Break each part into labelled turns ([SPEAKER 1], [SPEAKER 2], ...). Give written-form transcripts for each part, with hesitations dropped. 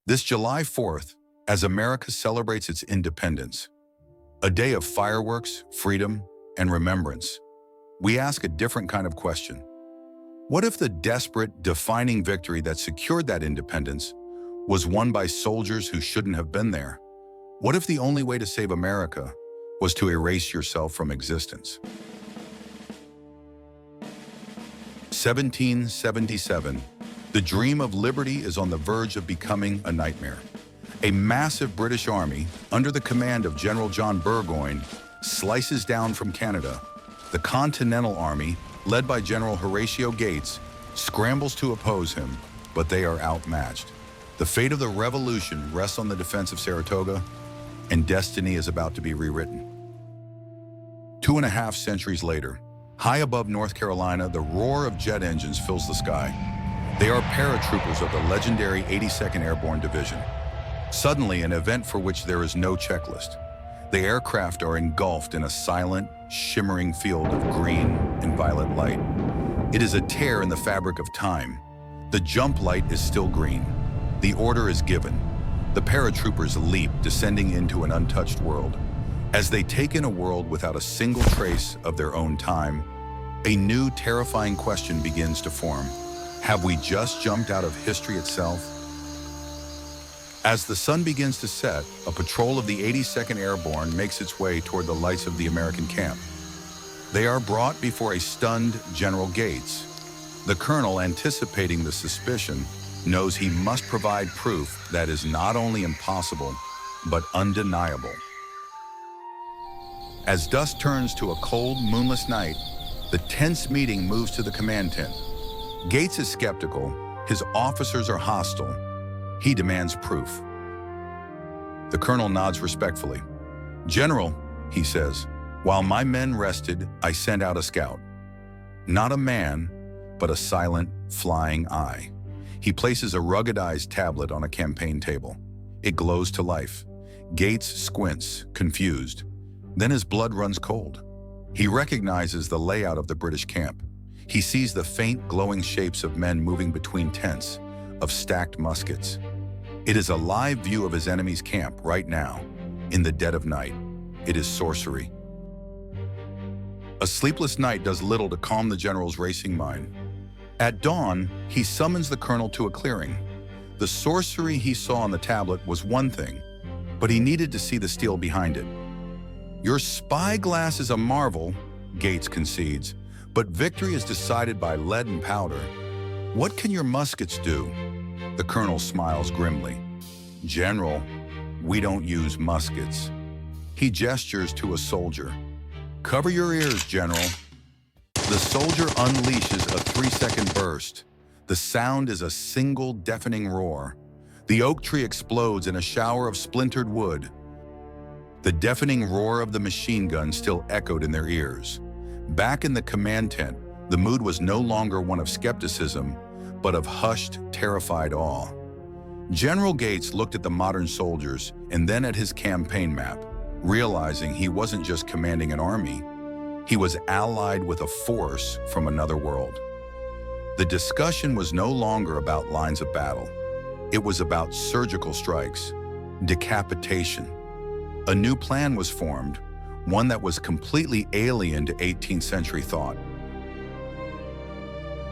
[SPEAKER 1] This July 4th, as America celebrates its independence, a day of fireworks, freedom, and remembrance, we ask a different kind of question. What if the desperate, defining victory that secured that independence was won by soldiers who shouldn't have been there? What if the only way to save America was to erase yourself from existence? 1777. The dream of liberty is on the verge of becoming a nightmare. A massive British army, under the command of General John Burgoyne, slices down from Canada. The Continental Army, led by General Horatio Gates, scrambles to oppose him, but they are outmatched. The fate of the revolution rests on the defense of Saratoga, and destiny is about to be rewritten. 2.5 centuries later, high above North Carolina, the roar of jet engines fills the sky. They are paratroopers of the legendary 82nd Airborne Division. Suddenly, an event for which there is no checklist. The aircraft are engulfed in a silent, shimmering field of green and violet light. It is a tear in the fabric of time. The jump light is still green. The order is given. The paratroopers leap, descending into an untouched world. As they take in a world without a single trace of their own time, a new, terrifying question begins to form. Have we just jumped out of history itself? As the sun begins to set, a patrol of the 82nd Airborne makes its way toward the lights of the American camp. They are brought before a stunned General Gates. The colonel, anticipating the suspicion, knows he must provide proof that is not only impossible, but undeniable. As dusk turns to a cold, moonless night, the tense meeting moves to the command tent. Gates is skeptical. His officers are hostile. He demands proof. The colonel nods respectfully. "General," he says, "while my men rested, I sent out a scout. Not a man, but a silent, flying eye." He places a ruggedized tablet on a campaign table. It glows to life. Gates squints, confused. Then his blood runs cold. He recognizes the layout of the British camp. He sees the faint, glowing shapes of men moving between tents, of stacked muskets. It is a live view of his enemy's camp right now, in the dead of night. It is sorcery. A sleepless night does little to calm the general's racing mind. At dawn, he summons the colonel to a clearing. The sorcery he saw on the tablet was one thing, but he needed to see the steel behind it. "Your spyglass is a marvel," Gates concedes, "but victory is decided by lead and powder. What can your muskets do?" The colonel smiles grimly. "General, we don't use muskets." He gestures to a soldier. "Cover your ears, General." The soldier unleashes a 3-second burst. The sound is a single deafening roar. The oak tree explodes in a shower of splintered wood. The deafening roar of the machine gun still echoed in their ears. Back in the command tent, the mood was no longer one of skepticism, but of hushed, terrified awe. General Gates looked at the modern soldiers and then at his campaign map, realizing he wasn't just commanding an army. He was allied with a force from another world. The discussion was no longer about lines of battle. It was about surgical strikes, decapitation. A new plan was formed, one that was completely alien to 18th century thought.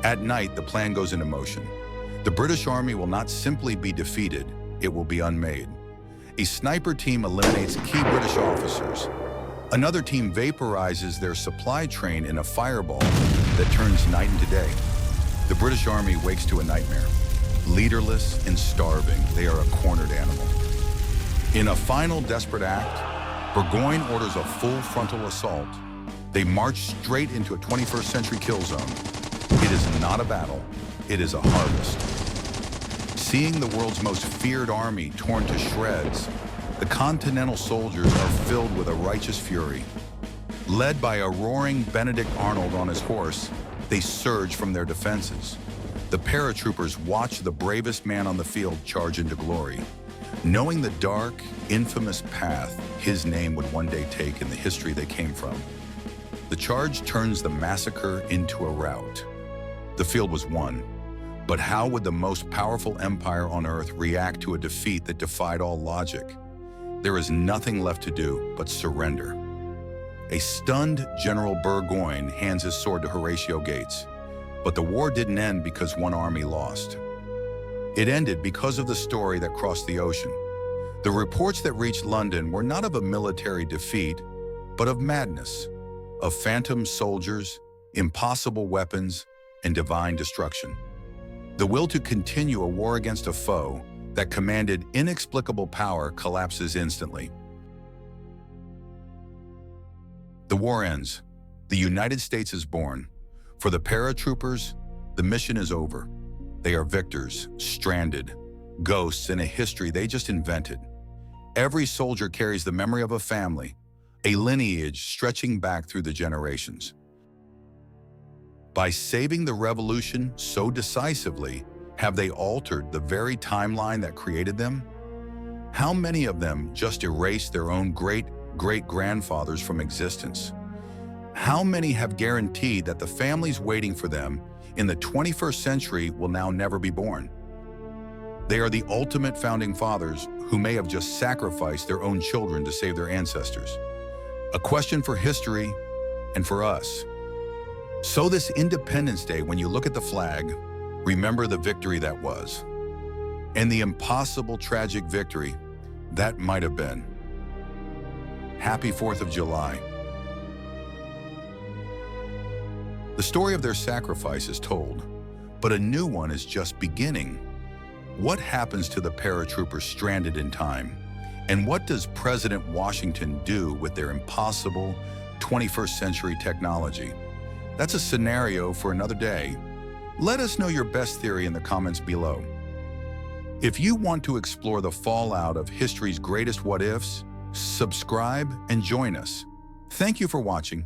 [SPEAKER 1] At night, the plan goes into motion. The British Army will not simply be defeated, it will be unmade. A sniper team eliminates key British officers. Another team vaporizes their supply train in a fireball that turns night into day. The British Army wakes to a nightmare. Leaderless and starving, they are a cornered animal. In a final desperate act, Burgoyne orders a full frontal assault. They march straight into a 21st century kill zone. It is not a battle, it is a harvest. Seeing the world's most feared army torn to shreds, the Continental soldiers are filled with a righteous fury. Led by a roaring Benedict Arnold on his horse, they surge from their defenses. The paratroopers watch the bravest man on the field charge into glory, knowing the dark, infamous path his name would one day take in the history they came from. The charge turns the massacre into a rout. The field was won. But how would the most powerful empire on Earth react to a defeat that defied all logic? There is nothing left to do but surrender. A stunned General Burgoyne hands his sword to Horatio Gates. But the war didn't end because one army lost. It ended because of the story that crossed the ocean. The reports that reached London were not of a military defeat, but of madness, of phantom soldiers, impossible weapons, and divine destruction. The will to continue a war against a foe that commanded inexplicable power collapses instantly. The war ends. The United States is born. For the paratroopers, the mission is over. They are victors, stranded, ghosts in a history they just invented. Every soldier carries the memory of a family, a lineage stretching back through the generations. By saving the revolution so decisively, have they altered the very timeline that created them? How many of them just erased their own great-great-grandfathers from existence? How many have guaranteed that the families waiting for them in the 21st century will now never be born? They are the ultimate founding fathers who may have just sacrificed their own children to save their ancestors. A question for history and for us. So this Independence Day, when you look at the flag, remember the victory that was, and the impossible tragic victory that might have been. Happy 4th of July. The story of their sacrifice is told, but a new one is just beginning. What happens to the paratroopers stranded in time? And what does President Washington do with their impossible 21st century technology? That's a scenario for another day. Let us know your best theory in the comments below. If you want to explore the fallout of history's greatest what-ifs, subscribe and join us. Thank you for watching.